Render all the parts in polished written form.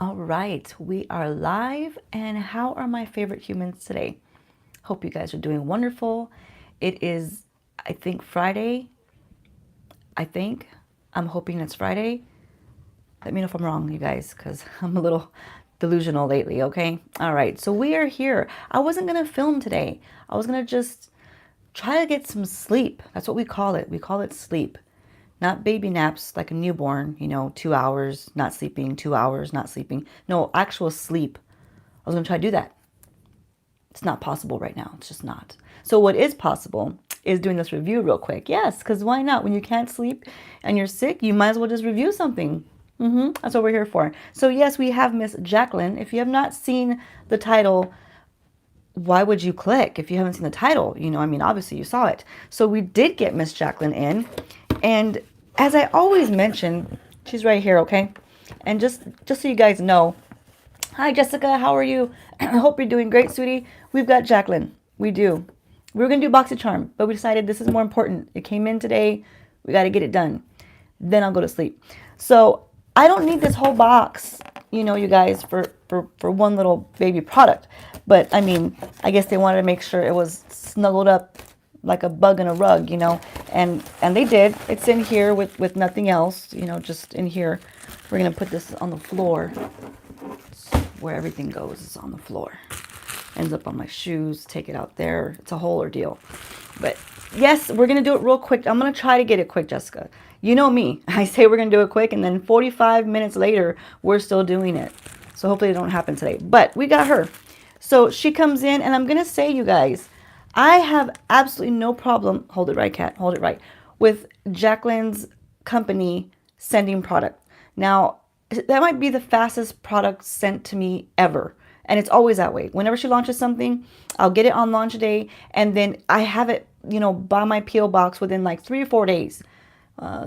All right, we are live, and how are my favorite humans today? Hope you guys are doing wonderful. It is, I think, Friday. I think. I'm hoping it's Friday. Let me know if I'm wrong, you guys, because I'm a little delusional lately, okay? All right, so we are here. I wasn't going to film today. I was going to just try to get some sleep. That's what we call it. We call it sleep. Not baby naps like a newborn, 2 hours not sleeping, 2 hours not sleeping. No, actual sleep. I was going to try to do that. It's not possible right now. It's just not. So what is possible is doing this review real quick. Yes, because why not? When you can't sleep and you're sick, you might as well just review something. That's what we're here for. So yes, we have Miss Jaclyn. If you have not seen the title, why would you click if you haven't seen the title? Obviously you saw it. So we did get Miss Jaclyn in. And as I always mention, she's right here, okay? And just so you guys know, hi, Jessica. How are you? I hope you're doing great, sweetie. We've got Jaclyn. We do. We were going to do BoxyCharm, but we decided this is more important. It came in today. We got to get it done. Then I'll go to sleep. So I don't need this whole box, you guys, for one little baby product. But, I guess they wanted to make sure it was snuggled up like a bug in a rug, and they did. It's in here with nothing else, just in here. We're going to put this on the floor. Where everything goes is on the floor. Ends up on my shoes, take it out there. It's a whole ordeal. But yes, we're going to do it real quick. I'm going to try to get it quick, Jessica. You know me. I say we're going to do it quick, and then 45 minutes later, we're still doing it. So hopefully it don't happen today. But we got her. So she comes in, and I'm going to say, you guys, I have absolutely no problem, hold it right, cat, hold it right, with Jaclyn's company sending product. Now, that might be the fastest product sent to me ever. And it's always that way. Whenever she launches something, I'll get it on launch day, and then I have it, by my P.O. box within like 3 or 4 days. Oh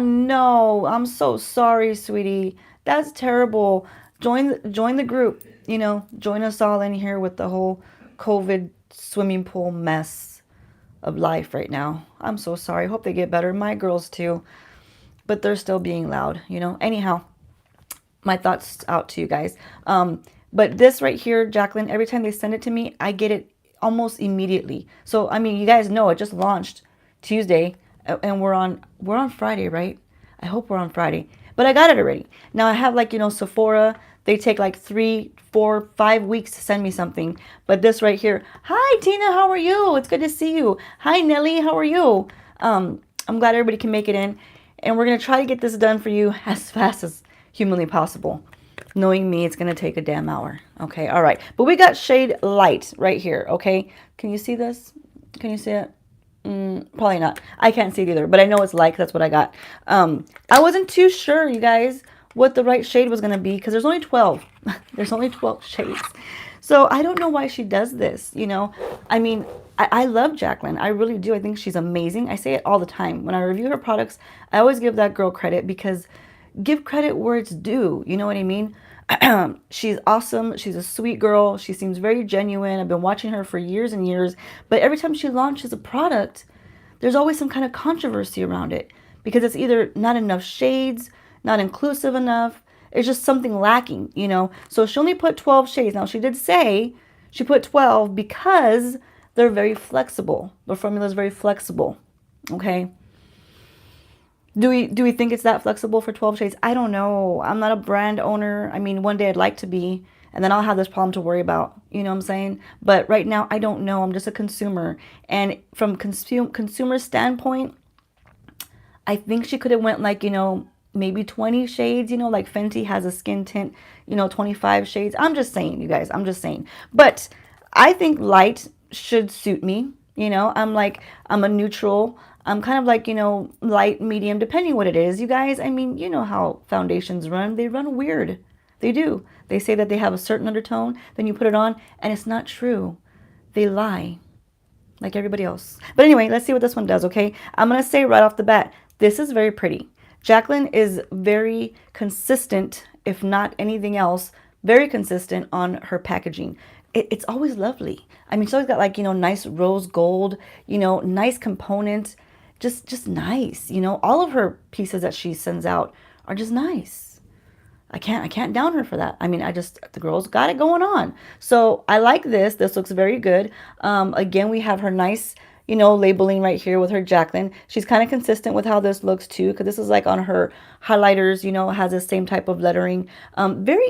no, I'm so sorry, sweetie. That's terrible. Join the group. Join us all in here with the whole COVID swimming pool mess of life right now. I'm so sorry. Hope they get better. My girls too. But they're still being loud, Anyhow, my thoughts out to you guys. But this right here, Jaclyn, every time they send it to me, I get it almost immediately. So, you guys know it just launched Tuesday, and we're on Friday, right? I hope we're on Friday. But I got it already. Now I have Sephora. They take like 3, 4, 5 weeks to send me something. But this right here, hi Tina, how are you? It's good to see you. Hi Nelly, how are you? I'm glad everybody can make it in. And we're going to try to get this done for you as fast as humanly possible. Knowing me, it's going to take a damn hour. Okay, all right. But we got shade light right here, okay? Can you see this? Can you see it? Probably not. I can't see it either, but I know it's light. That's what I got. I wasn't too sure, you guys, what the right shade was going to be because there's only 12. There's only 12 shades. So I don't know why she does this, I love Jaclyn. I really do. I think she's amazing. I say it all the time. When I review her products, I always give that girl credit because give credit where it's due. You know what I mean? She's awesome. She's a sweet girl. She seems very genuine. I've been watching her for years and years. But every time she launches a product, there's always some kind of controversy around it because it's either not enough shades, not inclusive enough. It's just something lacking, So she only put 12 shades. Now, she did say she put 12 because they're very flexible. The formula is very flexible, okay? Do we think it's that flexible for 12 shades? I don't know. I'm not a brand owner. One day I'd like to be, and then I'll have this problem to worry about. You know what I'm saying? But right now, I don't know. I'm just a consumer. And from consumer standpoint, I think she could have went like, maybe 20 shades, like Fenty has a skin tint, 25 shades. I'm just saying, you guys, I'm just saying. But I think light should suit me. I'm a neutral. I'm kind of like, light, medium, depending what it is. You guys, you know how foundations run. They run weird. They do. They say that they have a certain undertone. Then you put it on, and it's not true. They lie, like everybody else. But anyway, let's see what this one does, okay? I'm going to say right off the bat, this is very pretty. Jaclyn is very consistent, if not anything else, very consistent on her packaging. It's always lovely. She's always got like, nice rose gold, nice components, just nice. All of her pieces that she sends out are just nice. I can't down her for that. I mean, the girl's got it going on. So I like this. This looks very good. Again, we have her nice, labeling right here with her Jaclyn. She's kind of consistent with how this looks too, because this is like on her highlighters, has the same type of lettering.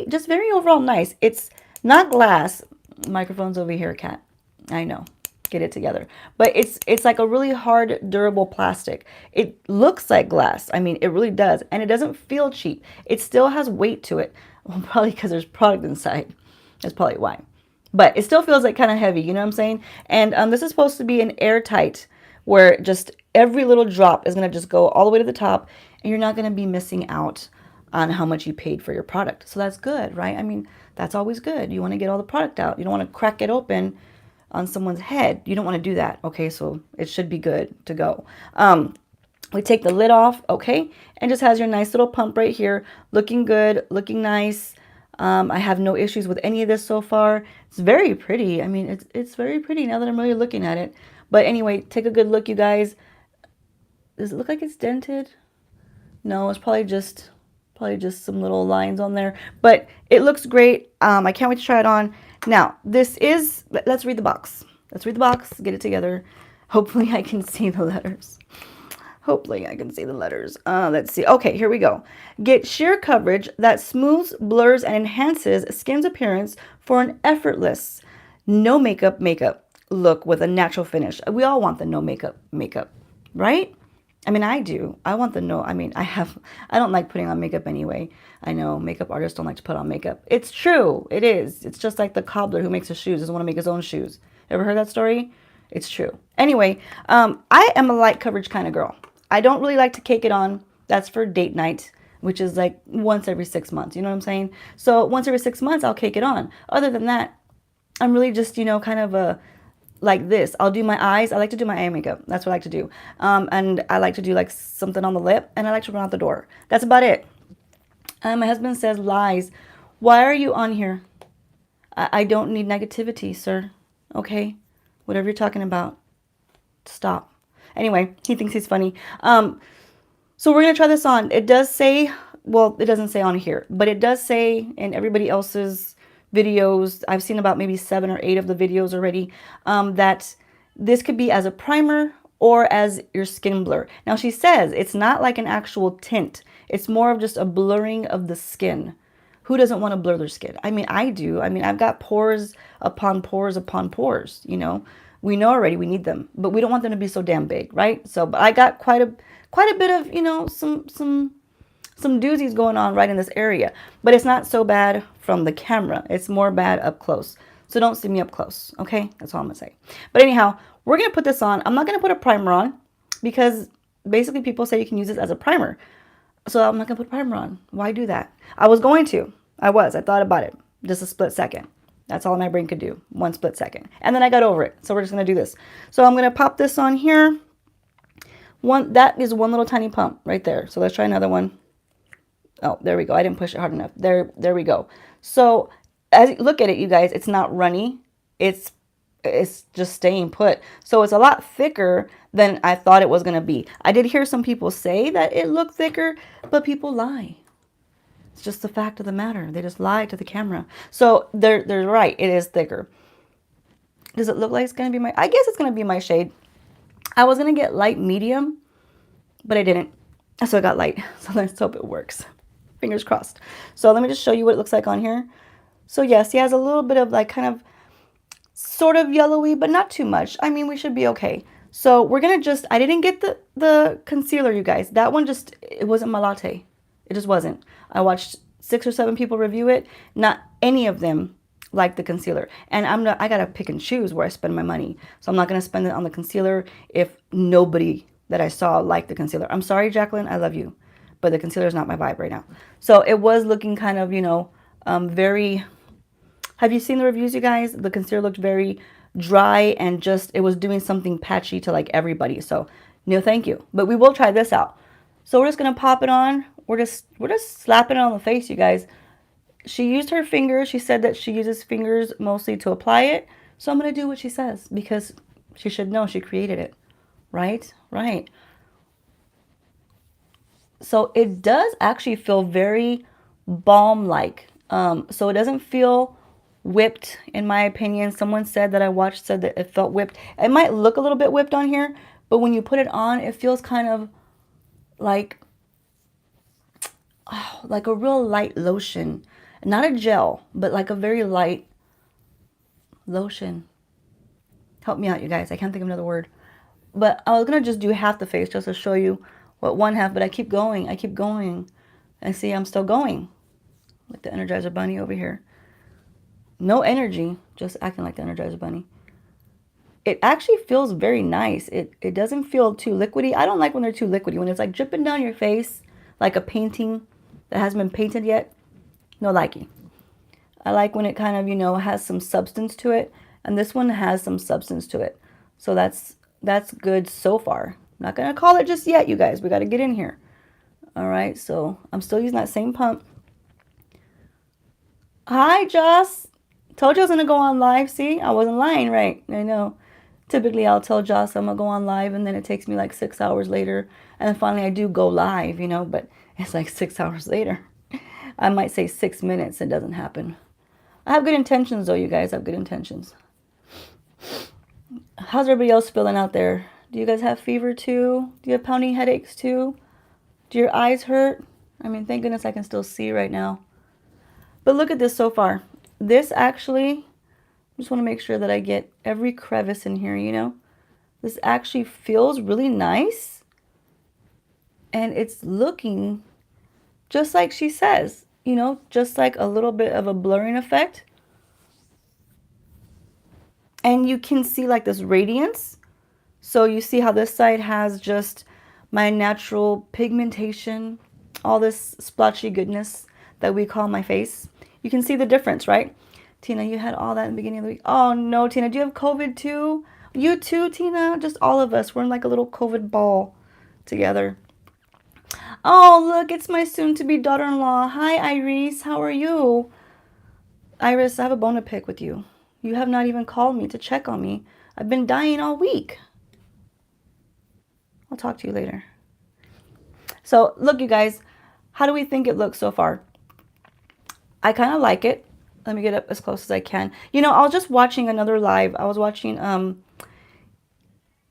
Just very overall nice. It's not glass. Microphone's over here, cat. I know. Get it together. But it's like a really hard, durable plastic. It looks like glass. I mean, it really does. And it doesn't feel cheap. It still has weight to it. Well, probably because there's product inside. That's probably why. But it still feels like kind of heavy, you know what I'm saying? And this is supposed to be an airtight, where just every little drop is going to just go all the way to the top, and you're not going to be missing out on how much you paid for your product. So that's good, right? I mean, that's always good. You want to get all the product out. You don't want to crack it open on someone's head. You don't want to do that. Okay, so it should be good to go. We take the lid off, okay, and just has your nice little pump right here, looking good, looking nice. I have no issues with any of this so far. It's very pretty. I mean, it's very pretty now that I'm really looking at it. But anyway, take a good look, you guys. Does it look like it's dented? No, it's probably just some little lines on there. But it looks great. I can't wait to try it on. Now, let's read the box. Let's read the box, get it together. Hopefully I can see the letters. Hopefully I can see the letters. Let's see. Okay, here we go. Get sheer coverage that smooths, blurs, and enhances skin's appearance for an effortless, no makeup look with a natural finish. We all want the no makeup, right? I mean, I do. I want the no. I mean, I don't like putting on makeup anyway. I know makeup artists don't like to put on makeup. It's true. It is. It's just like the cobbler who makes his shoes doesn't want to make his own shoes. Ever heard that story? It's true. Anyway, I am a light coverage kind of girl. I don't really like to cake it on. That's for date night, which is like once every 6 months. You know what I'm saying? So once every 6 months, I'll cake it on. Other than that, I'm really just, kind of like this. I'll do my eyes. I like to do my eye makeup. That's what I like to do. And I like to do like something on the lip, and I like to run out the door. That's about it. My husband says, lies. Why are you on here? I don't need negativity, sir. Okay? Whatever you're talking about, stop. Anyway, he thinks he's funny. So we're going to try this on. It does say, well, it doesn't say on here, but it does say in everybody else's videos, I've seen about maybe 7 or 8 of the videos already, that this could be as a primer or as your skin blur. Now she says it's not like an actual tint. It's more of just a blurring of the skin. Who doesn't want to blur their skin? I mean, I do. I mean, I've got pores upon pores upon pores, We know already we need them, but we don't want them to be so damn big, right? So, but I got quite a bit of, some doozies going on right in this area, but it's not so bad from the camera. It's more bad up close. So don't see me up close, okay? That's all I'm gonna say. But anyhow, we're gonna put this on. I'm not gonna put a primer on because basically people say you can use this as a primer. So I'm not gonna put a primer on. Why do that? I was going to. I thought about it. Just a split second. That's all my brain could do. 1 split second. And then I got over it. So we're just going to do this. So I'm going to pop this on here. That is one little tiny pump right there. So let's try another one. Oh, there we go. I didn't push it hard enough. There we go. So as you look at it, you guys, it's not runny. It's just staying put. So it's a lot thicker than I thought it was going to be. I did hear some people say that it looked thicker, but people lie. It's just the fact of the matter. They just lie to the camera. So they're right. It is thicker. Does it look like it's going to be I guess it's going to be my shade. I was going to get light medium, but I didn't. So I got light. So let's hope it works. Fingers crossed. So let me just show you what it looks like on here. So yes, he has a little bit of like kind of sort of yellowy, but not too much. I mean, we should be okay. So we're going to I didn't get the concealer, you guys. That one it wasn't my latte. It just wasn't. I watched 6 or 7 people review it. Not any of them liked the concealer. And I got to pick and choose where I spend my money. So I'm not going to spend it on the concealer if nobody that I saw liked the concealer. I'm sorry, Jaclyn. I love you. But the concealer is not my vibe right now. So it was looking kind of, very... Have you seen the reviews, you guys? The concealer looked very dry and it was doing something patchy to like everybody. So no, thank you. But we will try this out. So we're just going to pop it on. We're just slapping it on the face, you guys. She used her fingers. She said that she uses fingers mostly to apply it. So I'm going to do what she says because she should know she created it. Right? So it does actually feel very balm-like. So it doesn't feel whipped, in my opinion. Someone said that I watched said that it felt whipped. It might look a little bit whipped on here, but when you put it on, it feels kind of like a real light lotion. Not a gel, but like a very light lotion. Help me out, you guys. I can't think of another word. But I was going to just do half the face just to show you what one half, but I keep going. I keep going. And see, I'm still going. Like the Energizer Bunny over here. No energy, just acting like the Energizer Bunny. It actually feels very nice. It doesn't feel too liquidy. I don't like when they're too liquidy. When it's like dripping down your face like a painting that hasn't been painted yet. No likey. I like when it kind of, you know, has some substance to it. And this one has some substance to it. So that's good so far. I'm not going to call it just yet, you guys. We got to get in here. All right, so I'm still using that same pump. Hi, Joss. Told you I was going to go on live. See, I wasn't lying, right? I know. Typically, I'll tell Joss I'm going to go on live, and then it takes me like 6 hours later. And then finally, I do go live, you know, but it's like 6 hours later. I might say 6 minutes. It doesn't happen. I have good intentions, though, you guys. I have good intentions. How's everybody else feeling out there? Do you guys have fever, too? Do you have pounding headaches, too? Do your eyes hurt? I mean, thank goodness I can still see right now. But look at this so far. This actually, I just want to make sure that I get every crevice in here, you know. This actually feels really nice. And it's looking just like she says, you know, just like a little bit of a blurring effect. And you can see like this radiance. So you see how this side has just my natural pigmentation, all this splotchy goodness that we call my face. You can see the difference, right? Tina, you had all that in the beginning of the week. Oh no, Tina, do you have COVID too? You too, Tina? Just all of us. We're in like a little COVID ball together. Oh, look, it's my soon-to-be daughter-in-law. Hi, Iris. How are you? Iris, I have a bone to pick with you. You have not even called me to check on me. I've been dying all week. I'll talk to you later. So, look, you guys. How do we think it looks so far? I kind of like it. Let me get up as close as I can. You know, I was just watching another live. I was watching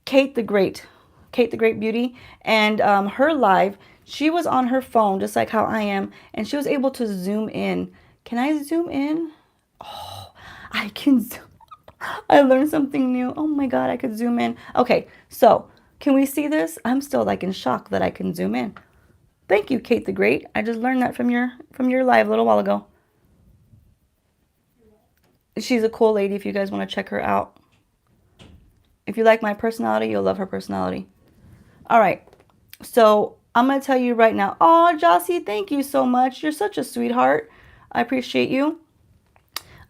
Kate the Great Beauty. And her live, she was on her phone, just like how I am. And she was able to zoom in. Can I zoom in? Oh, I can zoom. I learned something new. Oh my God, I could zoom in. Okay, so can we see this? I'm still like in shock that I can zoom in. Thank you, Kate the Great. I just learned that from your live a little while ago. She's a cool lady if you guys want to check her out. If you like my personality, you'll love her personality. All right. So I'm going to tell you right now. Oh, Jossie, thank you so much. You're such a sweetheart. I appreciate you.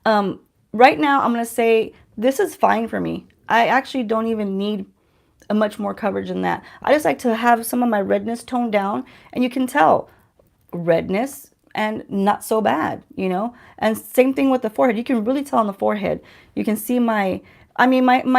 Right now, I'm going to say this is fine for me. I actually don't even need a much more coverage than that. I just like to have some of my redness toned down. And you can tell redness and not so bad, you know. And same thing with the forehead. You can really tell on the forehead. You can see my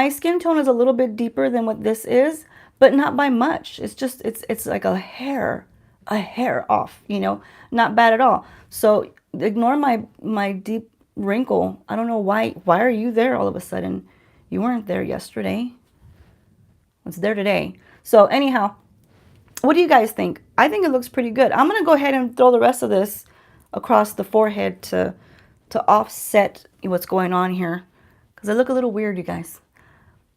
skin tone is a little bit deeper than what this is, but not by much. It's just, it's like a hair off, you know, not bad at all. So ignore my deep wrinkle. I don't know why are you there all of a sudden? You weren't there yesterday. It's there today. So anyhow, what do you guys think? I think it looks pretty good. I'm going to go ahead and throw the rest of this across the forehead to offset what's going on here. Because I look a little weird, you guys.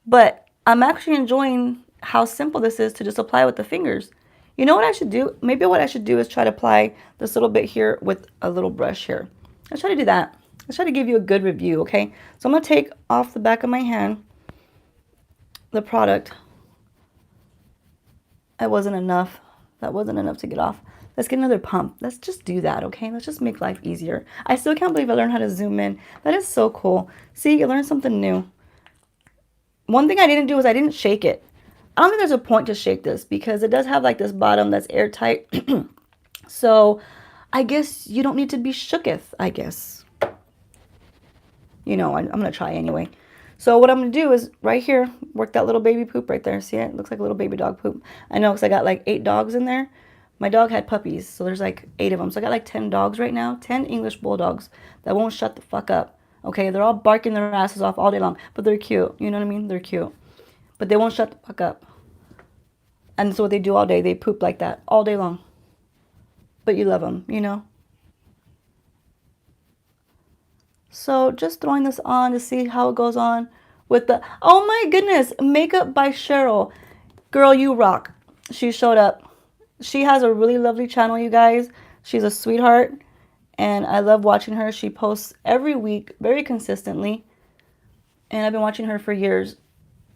But I'm actually enjoying how simple this is to just apply with the fingers. You know what I should do? Maybe what I should do is try to apply this little bit here with a little brush here. Let's try to do that. Let's try to give you a good review, okay? So I'm going to take off the back of my hand the product. That wasn't enough. That wasn't enough to get off. Let's get another pump. Let's just do that, okay? Let's just make life easier. I still can't believe I learned how to zoom in. That is so cool. See, you learned something new. One thing I didn't do is I didn't shake it. I don't think there's a point to shake this because it does have like this bottom that's airtight. So I guess you don't need to be shooketh, I guess. You know, I'm going to try anyway. So what I'm going to do is right here, work that little baby poop right there. See it? It looks like a little baby dog poop. I know because I got like 8 dogs in there. My dog had puppies, so there's like 8 of them. So I got like 10 dogs right now, 10 English bulldogs that won't shut the fuck up. Okay, they're all barking their asses off all day long, but they're cute. You know what I mean? They're cute, but they won't shut the fuck up. And so what they do all day, they poop like that all day long. But you love them, you know? So just throwing this on to see how it goes on with the, oh my goodness, makeup by Cheryl. Girl, you rock. She showed up. She has a really lovely channel, you guys. She's a sweetheart, and I love watching her. She posts every week very consistently, and I've been watching her for years.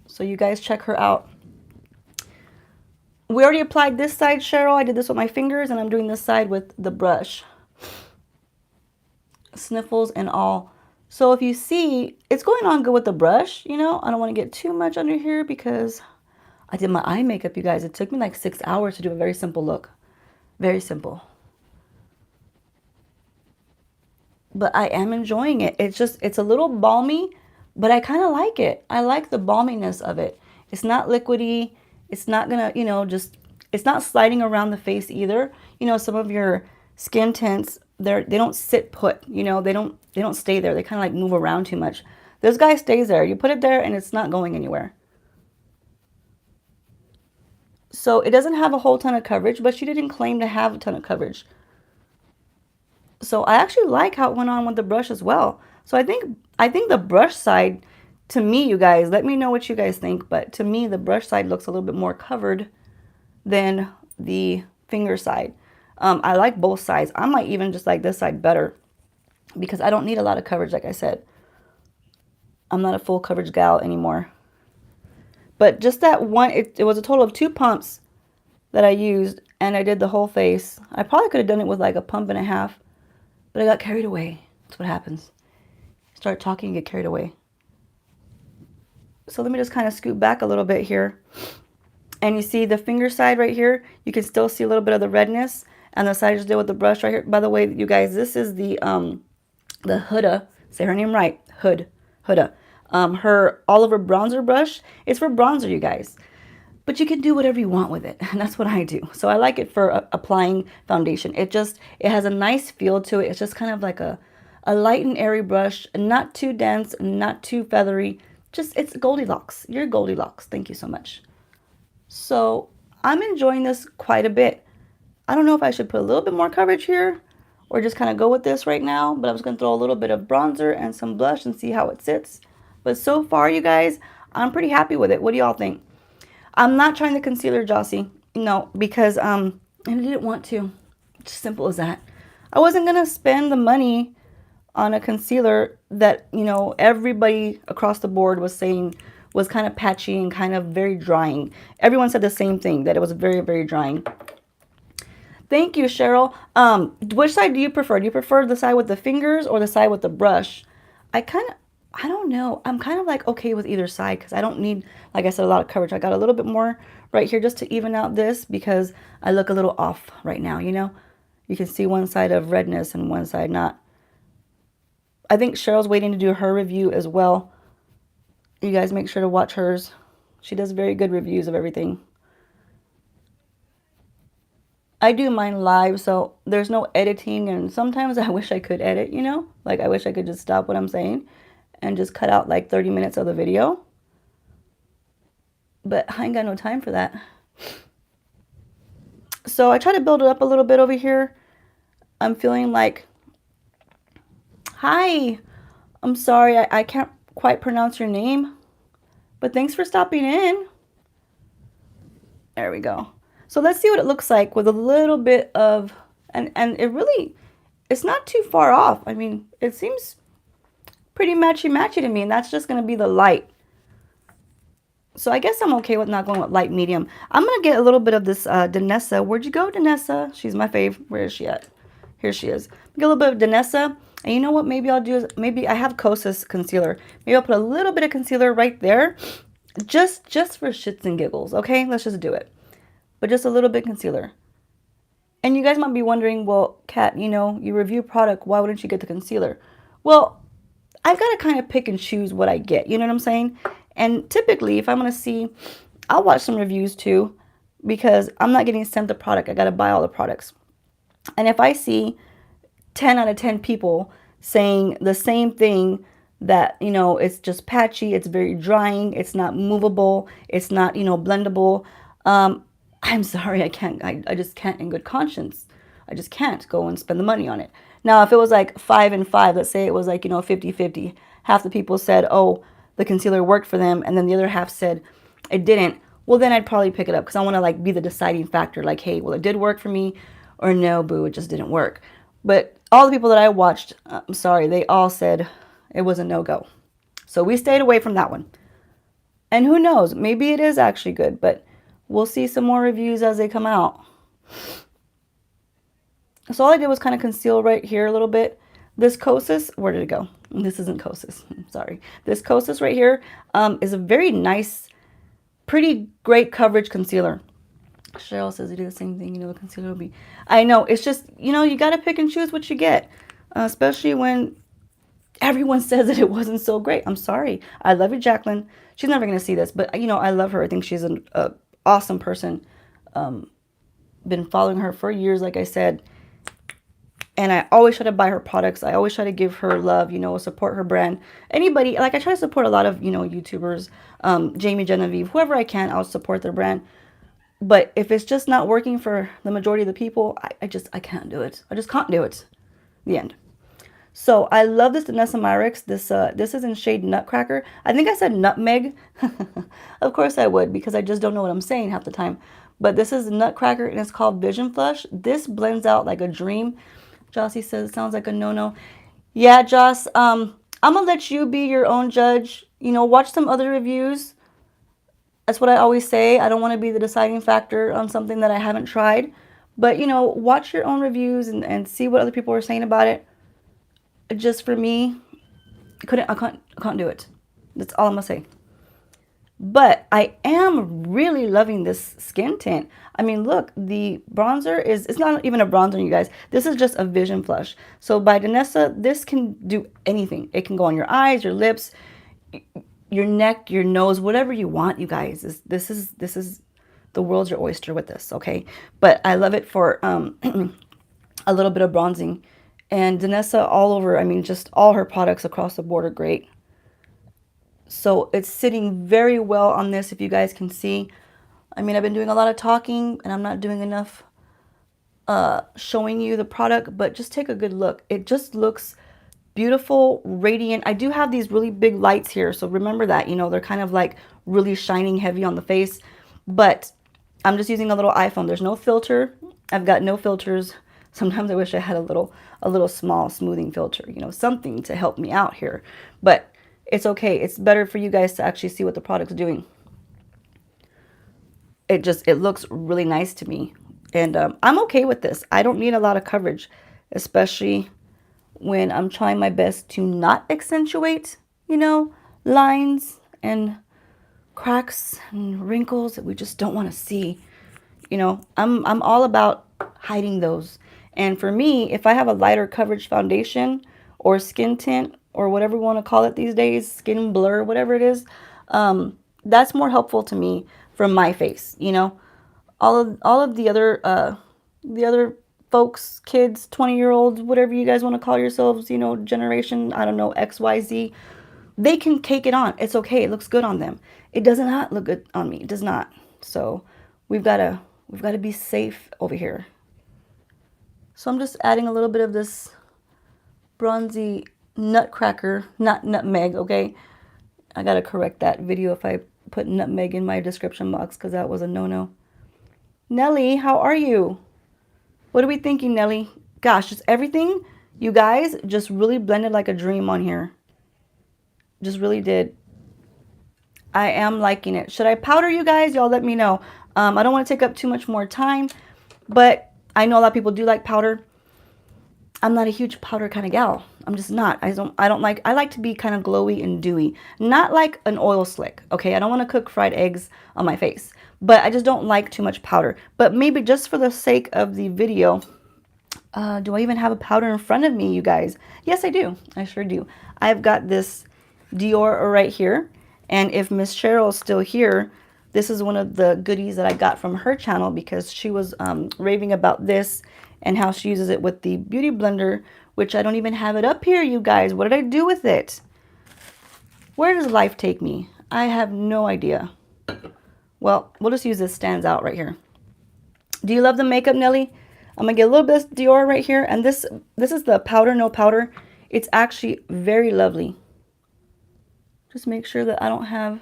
So you guys check her out. We already applied this side, Cheryl. I did this with my fingers, and I'm doing this side with the brush. Sniffles and all. So if you see, it's going on good with the brush, you know. I don't want to get too much under here because I did my eye makeup, you guys. It took me like 6 hours to do a very simple look. Very simple. But I am enjoying it. It's a little balmy, but I kind of like it. I like the balminess of it. It's not liquidy. It's not gonna, you know, it's not sliding around the face either. You know, some of your skin tints, they don't sit put, you know, they don't stay there. They kind of like move around too much. This guy stays there. You put it there and it's not going anywhere. So it doesn't have a whole ton of coverage, but she didn't claim to have a ton of coverage. So I actually like how it went on with the brush as well. So I think the brush side, to me, you guys, let me know what you guys think, but to me, the brush side looks a little bit more covered than the finger side. I like both sides. I might even just like this side better because I don't need a lot of coverage, like I said. I'm not a full coverage gal anymore. But just that one, it was a total of 2 pumps that I used, and I did the whole face. I probably could have done it with like a pump and a half, but I got carried away. That's what happens. Start talking and get carried away. So let me just kind of scoot back a little bit here. And you see the finger side right here, you can still see a little bit of the redness. And the side I just did with the brush right here. By the way, you guys, this is the Huda, say her name right, Huda. Her Oliver bronzer brush. It's for bronzer, you guys. But you can do whatever you want with it. And that's what I do. So I like it for applying foundation. It has a nice feel to it. It's just kind of like a light and airy brush. Not too dense, not too feathery. It's Goldilocks. You're Goldilocks. Thank you so much. So I'm enjoying this quite a bit. I don't know if I should put a little bit more coverage here or just kind of go with this right now. But I was going to throw a little bit of bronzer and some blush and see how it sits. But so far, you guys, I'm pretty happy with it. What do y'all think? I'm not trying the concealer, Jossie. No, because I didn't want to. It's simple as that. I wasn't going to spend the money on a concealer that, you know, everybody across the board was saying was kind of patchy and kind of very drying. Everyone said the same thing, that it was very, very drying. Thank you, Cheryl. Which side do you prefer? Do you prefer the side with the fingers or the side with the brush? I don't know. I'm kind of like okay with either side because I don't need, like I said, a lot of coverage. I got a little bit more right here just to even out this because I look a little off right now, you know? You can see one side of redness and one side not. I think Cheryl's waiting to do her review as well. You guys make sure to watch hers. She does very good reviews of everything. I do mine live, so there's no editing, and sometimes I wish I could edit, you know? Like, I wish I could just stop what I'm saying and just cut out like 30 minutes of the video. But I ain't got no time for that. So I try to build it up a little bit over here. I'm feeling like, hi, I'm sorry, I can't quite pronounce your name, but thanks for stopping in. There we go. So let's see what it looks like with a little bit of, and it's not too far off. I mean, it seems pretty matchy to me, and that's just going to be the light. So I guess I'm okay with not going with light medium. I'm going to get a little bit of this Danessa. Where'd you go, Danessa? She's my fave. Where is she at? Here she is. Get a little bit of Danessa. And you know what maybe I'll do is, maybe I have Kosas concealer. Maybe I'll put a little bit of concealer right there. Just for shits and giggles, okay? Let's just do it. But just a little bit concealer. And you guys might be wondering, well, Kat, you know, you review product. Why wouldn't you get the concealer? Well, I've got to kind of pick and choose what I get. You know what I'm saying? And typically, if I'm going to see, I'll watch some reviews too. because I'm not getting sent the product. I got to buy all the products. And if I see 10 out of 10 people saying the same thing, that, you know, it's just patchy, it's very drying, it's not movable, it's not, you know, blendable, I'm sorry, I can't, I just can't in good conscience. I just can't go and spend the money on it. Now, if it was like 5 and 5, let's say it was like, you know, 50-50, half the people said, oh, the concealer worked for them, and then the other half said it didn't, well, then I'd probably pick it up because I want to like be the deciding factor. Like, hey, well, it did work for me, or no, boo, it just didn't work. But all the people that I watched, I'm sorry, they all said it was a no-go. So we stayed away from that one. And who knows, maybe it is actually good, but we'll see some more reviews as they come out. So all I did was kind of conceal right here a little bit. This Kosas, where did it go? This isn't Kosas, sorry. This Kosas right here is a very nice, pretty great coverage concealer. Cheryl says you do the same thing, you know, the concealer will be. I know, it's just, you know, you got to pick and choose what you get, especially when everyone says that it wasn't so great. I'm sorry. I love you, Jaclyn. She's never going to see this, but, you know, I love her. I think she's an awesome person. Been following her for years, like I said. And I always try to buy her products. I always try to give her love, you know, support her brand. Anybody, like I try to support a lot of, you know, YouTubers, Jamie, Genevieve, whoever I can, I'll support their brand. But if it's just not working for the majority of the people, I can't do it. I just can't do it. The end. So I love this Danessa Myricks. This is in shade Nutcracker. I think I said Nutmeg. Of course I would, because I just don't know what I'm saying half the time. But this is Nutcracker, and it's called Vision Flush. This blends out like a dream. Jossie says it sounds like a no-no. Yeah, Joss, I'm going to let you be your own judge. You know, watch some other reviews. That's what I always say. I don't want to be the deciding factor on something that I haven't tried. But, you know, watch your own reviews and see what other people are saying about it. Just for me, I can't do it. That's all I'm going to say. But I am really loving this skin tint. I mean, look, the bronzer it's not even a bronzer, you guys. This is just a Vision Flush. So by Danessa, this can do anything. It can go on your eyes, your lips, your neck, your nose, whatever you want, you guys. This is the world's your oyster with this, okay? But I love it for a little bit of bronzing. And Danessa all over, I mean, just all her products across the board are great. So it's sitting very well on this, if you guys can see. I mean, I've been doing a lot of talking, and I'm not doing enough showing you the product, but just take a good look. It just looks beautiful, radiant. I do have these really big lights here, so remember that, you know, they're kind of like really shining heavy on the face, but I'm just using a little iPhone. There's no filter. I've got no filters. Sometimes I wish I had a little small smoothing filter, you know, something to help me out here, but it's okay. It's better for you guys to actually see what the product's doing. It looks really nice to me. And I'm okay with this. I don't need a lot of coverage, especially when I'm trying my best to not accentuate, you know, lines and cracks and wrinkles that we just don't want to see. You know, I'm all about hiding those. And for me, if I have a lighter coverage foundation or skin tint or whatever we want to call it these days, skin blur, whatever it is, that's more helpful to me from my face, you know. All of the other folks, kids, 20-year-olds, whatever you guys want to call yourselves, you know, generation, I don't know, XYZ, they can take it on. It's okay. It looks good on them. It does not look good on me. It does not. So we've got to be safe over here. So I'm just adding a little bit of this bronzy Nutcracker, not Nutmeg, okay? I got to correct that video if I put Nutmeg in my description box, because that was a no-no. Nelly, how are you? What are we thinking, Nelly? Gosh, just everything, you guys, just really blended like a dream on here. Just really did. I am liking it. Should I powder, you guys? Y'all let me know. I don't want to take up too much more time, but I know a lot of people do like powder. I'm not a huge powder kind of gal. I'm just not. I like to be kind of glowy and dewy. Not like an oil slick, okay? I don't want to cook fried eggs on my face, but I just don't like too much powder. But maybe just for the sake of the video, do I even have a powder in front of me, you guys? Yes, I do. I sure do. I've got this Dior right here, and if Miss Cheryl's still here, This is one of the goodies that I got from her channel because she was raving about this and how she uses it with the Beauty Blender, which I don't even have it up here, you guys. What did I do with it? Where does life take me? I have no idea. Well, we'll just use this stands out right here. Do you love the makeup, Nelly? I'm going to get a little bit of Dior right here. And this is the powder, no powder. It's actually very lovely. Just make sure that I don't have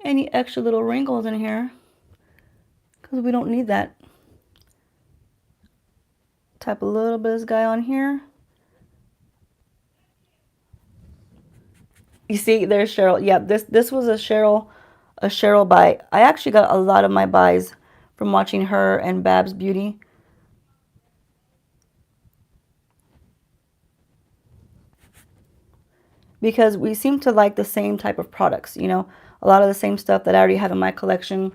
any extra little wrinkles in here, because we don't need that. Tap a little bit of this guy on here. You see, there's Cheryl. Yeah, this was a Cheryl buy. I actually got a lot of my buys from watching her and Babs Beauty. Because we seem to like the same type of products, you know, a lot of the same stuff that I already have in my collection,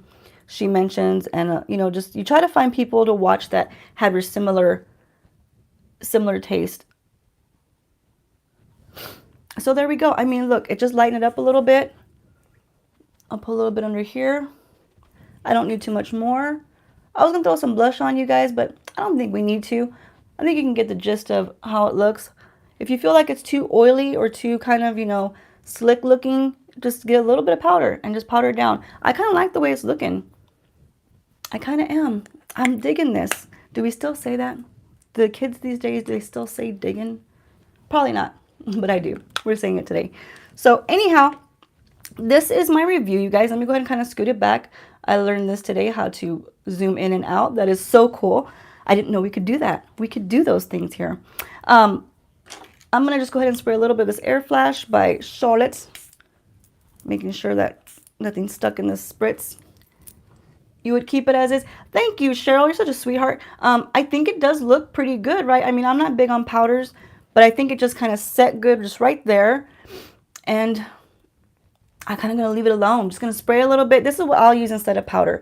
she mentions. And, you know, just you try to find people to watch that have your similar taste. So there we go. I mean, look, it just lightened it up a little bit. I'll put a little bit under here. I don't need too much more. I was going to throw some blush on, you guys, but I don't think we need to. I think you can get the gist of how it looks. If you feel like it's too oily or too kind of, you know, slick looking, just get a little bit of powder and just powder it down. I kind of like the way it's looking. I kind of am. I'm digging this. Do we still say that? The kids these days, do they still say digging? Probably not, but I do. We're saying it today. So anyhow, this is my review, you guys. Let me go ahead and kind of scoot it back. I learned this today, how to zoom in and out. That is so cool. I didn't know we could do that. We could do those things here. I'm going to just go ahead and spray a little bit of this Air Flash by Charlotte, making sure that nothing's stuck in this spritz. You would keep it as is. Thank you, Cheryl. You're such a sweetheart. I think it does look pretty good, right? I mean, I'm not big on powders, but I think it just kind of set good just right there. And I'm kind of going to leave it alone. I'm just going to spray a little bit. This is what I'll use instead of powder.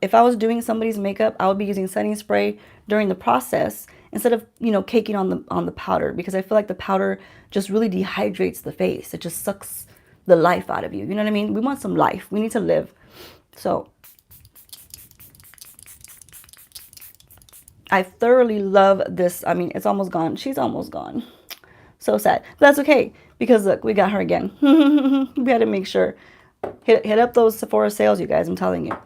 If I was doing somebody's makeup, I would be using setting spray during the process instead of, you know, caking on the powder, because I feel like the powder just really dehydrates the face. It just sucks the life out of you. You know what I mean? We want some life. We need to live. So I thoroughly love this. I mean, it's almost gone. She's almost gone. So sad. But that's okay, because look, we got her again. We had to make sure. Hit up those Sephora sales, you guys. I'm telling you.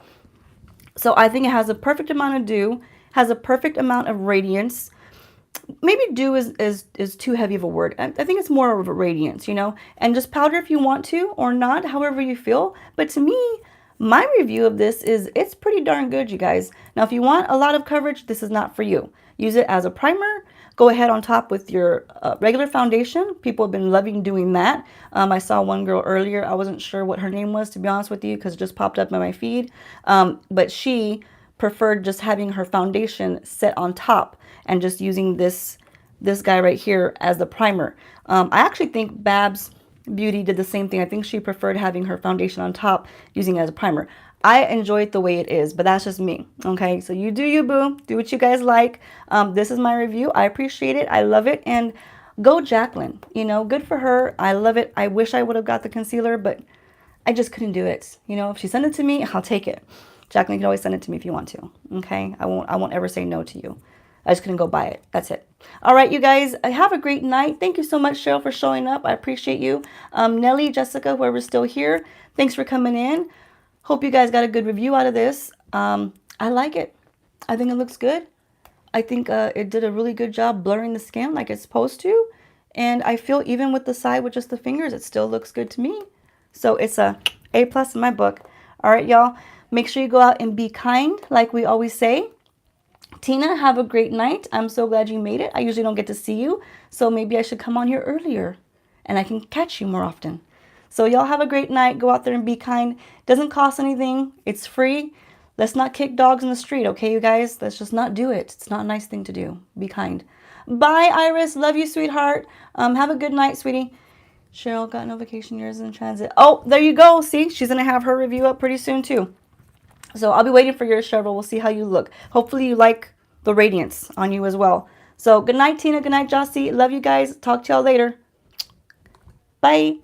So I think it has a perfect amount of dew, has a perfect amount of radiance. Maybe dew is too heavy of a word. I think it's more of a radiance, you know. And just powder if you want to or not, however you feel. But to me, my review of this is it's pretty darn good, you guys. Now, if you want a lot of coverage, this is not for you. Use it as a primer. Go ahead on top with your regular foundation. People have been loving doing that. I saw one girl earlier. I wasn't sure what her name was, to be honest with you, because it just popped up in my feed. But she preferred just having her foundation set on top and just using this guy right here as the primer. I actually think Babs Beauty did the same thing. I think she preferred having her foundation on top, using it as a primer. I enjoy it the way it is, but that's just me. Okay, so you do you, boo. Do what you guys like. This is my review. I appreciate it. I love it. And go Jaclyn. You know, good for her. I love it. I wish I would have got the concealer, but I just couldn't do it. You know, if she sent it to me, I'll take it. Jaclyn, you can always send it to me if you want to. Okay, I won't ever say no to you. I just couldn't go buy it. That's it. All right, you guys, have a great night. Thank you so much, Cheryl, for showing up. I appreciate you. Nelly, Jessica, whoever's still here, thanks for coming in. Hope you guys got a good review out of this. I like it. I think it looks good. I think it did a really good job blurring the skin like it's supposed to. And I feel even with the side with just the fingers, it still looks good to me. So it's a A+ in my book. All right, y'all. Make sure you go out and be kind, like we always say. Tina, have a great night. I'm so glad you made it. I usually don't get to see you, so maybe I should come on here earlier and I can catch you more often. So y'all have a great night. Go out there and be kind. Doesn't cost anything. It's free. Let's not kick dogs in the street, okay, you guys? Let's just not do it. It's not a nice thing to do. Be kind. Bye, Iris. Love you, sweetheart. Have a good night, sweetie. Cheryl got notification yours in transit. Oh, there you go. See, she's going to have her review up pretty soon, too. So I'll be waiting for yours, Cheryl. We'll see how you look. Hopefully you like the radiance on you as well. So good night, Tina. Good night, Jossie. Love you guys. Talk to y'all later. Bye.